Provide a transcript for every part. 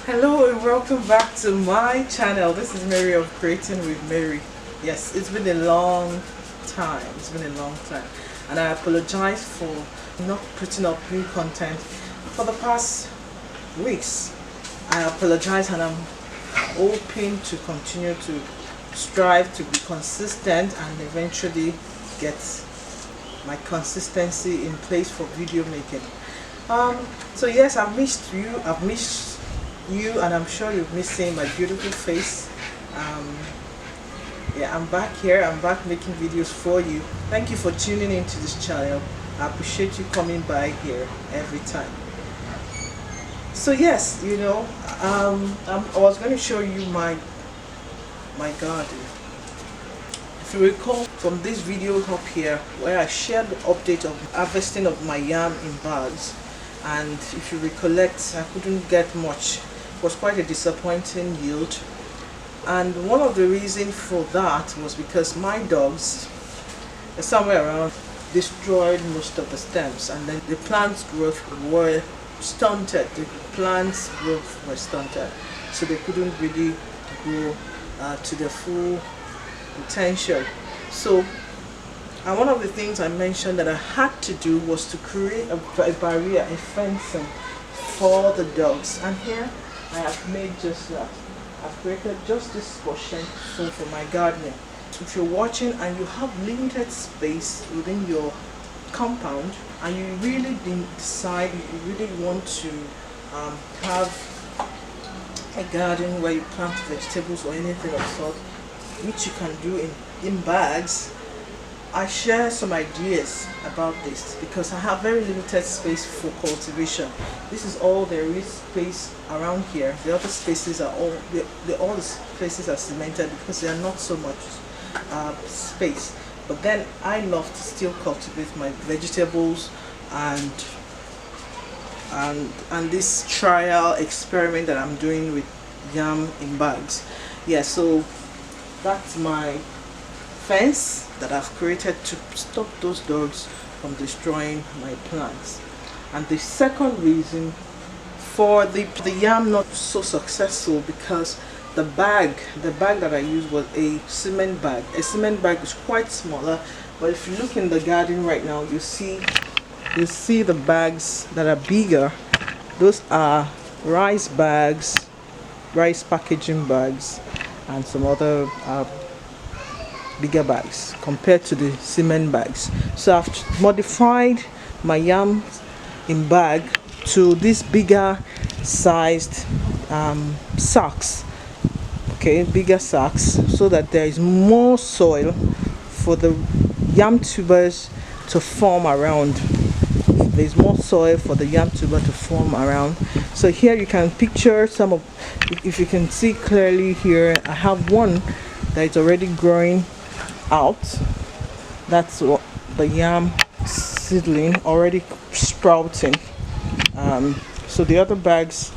Hello and welcome back to my channel. This is Mary of Creating with Mary. Yes, it's been a long time. And I apologize for not putting up new content for the past weeks. I apologize, and I'm hoping to continue to strive to be consistent and eventually get my consistency in place for video making. So yes, I've missed you, and I'm sure you've missed seeing my beautiful face. Yeah, I'm back here. I'm back making videos for you. Thank you for tuning into this channel. I appreciate you coming by here every time. So yes, I was going to show you my garden. If you recall from this video up here, where I shared the update of harvesting of my yam in bags, and if you recollect, I couldn't get much. It was quite a disappointing yield, and one of the reasons for that was because my dogs, somewhere around, destroyed most of the stems, and then the plant's growth were stunted. So they couldn't really grow to their full potential. So one of the things I mentioned that I had to do was to create a barrier, a fencing for the dogs, and here I have made just that. I've created just this portion for my gardening. If you're watching and you have limited space within your compound, and you really decide you really want to have a garden where you plant vegetables or anything of sort, which you can do in bags, I share some ideas about this because I have very limited space for cultivation. This is all there is space around here. The other spaces are all the spaces are cemented because there are not so much space. But then I love to still cultivate my vegetables and this trial experiment that I'm doing with yam in bags. Yeah, so that's my fence that I've created to stop those dogs from destroying my plants. And the second reason for the yam not so successful, because the bag that I used was a cement bag. A cement bag is quite smaller, but if you look in the garden right now, you see the bags that are bigger. Those are rice bags, rice packaging bags, and some other bigger bags compared to the cement bags. So I've modified my yam in bag to these bigger sized sacks. Okay, bigger sacks, so that there is more soil for the yam tubers to form around. There's more soil for the yam tuber to form around. So here you can picture some of, if you can see clearly here, I have one that is already growing out. That's what the yam seedling already sprouting. So the other bags,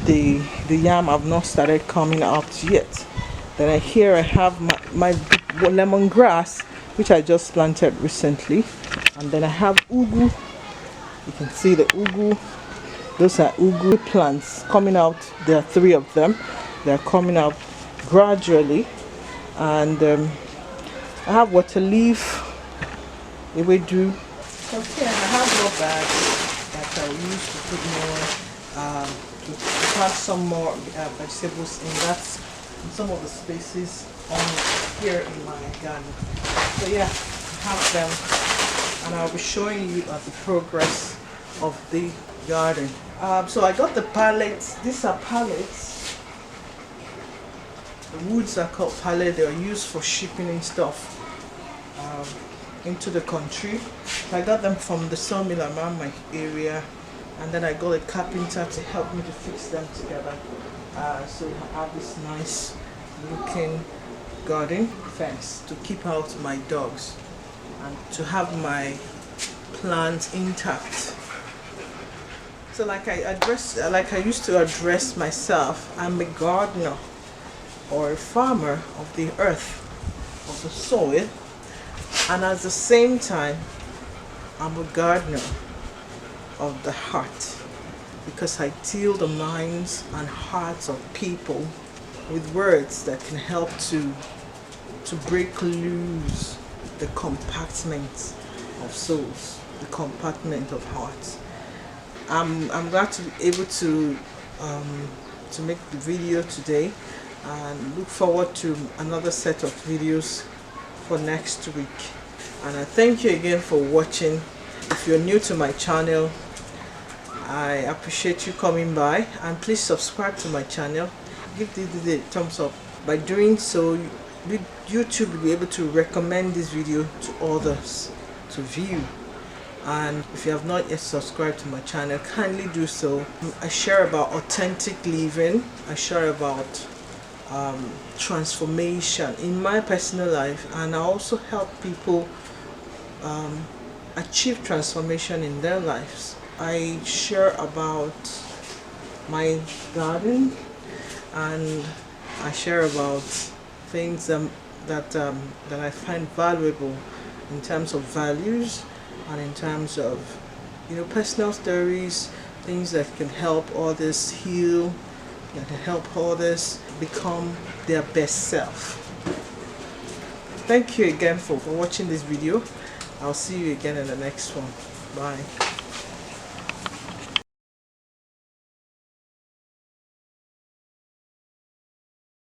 the yam have not started coming out yet. Then here I have my lemongrass, which I just planted recently, and then I have ugu. You can see the ugu. Those are ugu plants coming out. There are 3 of them. They're coming out gradually. And I have water leaf, ewedu. Okay, I have more bags that I will use to put more, to plant some more vegetables in some of the spaces on here in my garden. So yeah, I have them, and I'll be showing you the progress of the garden. So I got the pallets. These are pallets. The woods are called pallet. They are used for shipping and stuff into the country. I got them from the sawmill around my area, and then I got a carpenter to help me to fix them together. So I have this nice looking garden fence to keep out my dogs and to have my plants intact. So like I used to address myself, I'm a gardener or a farmer of the earth, of the soil, and at the same time I'm a gardener of the heart. because I till the minds and hearts of people with words that can help to break loose the compartment of souls, the compartment of hearts. I'm glad to be able to make the video today, and look forward to another set of videos for next week. And I thank you again for watching. If you're new to my channel, I appreciate you coming by, and please subscribe to my channel. Give the thumbs up. By doing so, YouTube will be able to recommend this video to others to view. And if you have not yet subscribed to my channel, kindly do so. I share about authentic living. I share about transformation in my personal life, and I also help people achieve transformation in their lives. I share about my garden, and I share about things that I find valuable in terms of values, and in terms of, you know, personal stories, things that can help others heal, that can help others become their best self. Thank you again for watching this video. I'll see you again in the next one. Bye.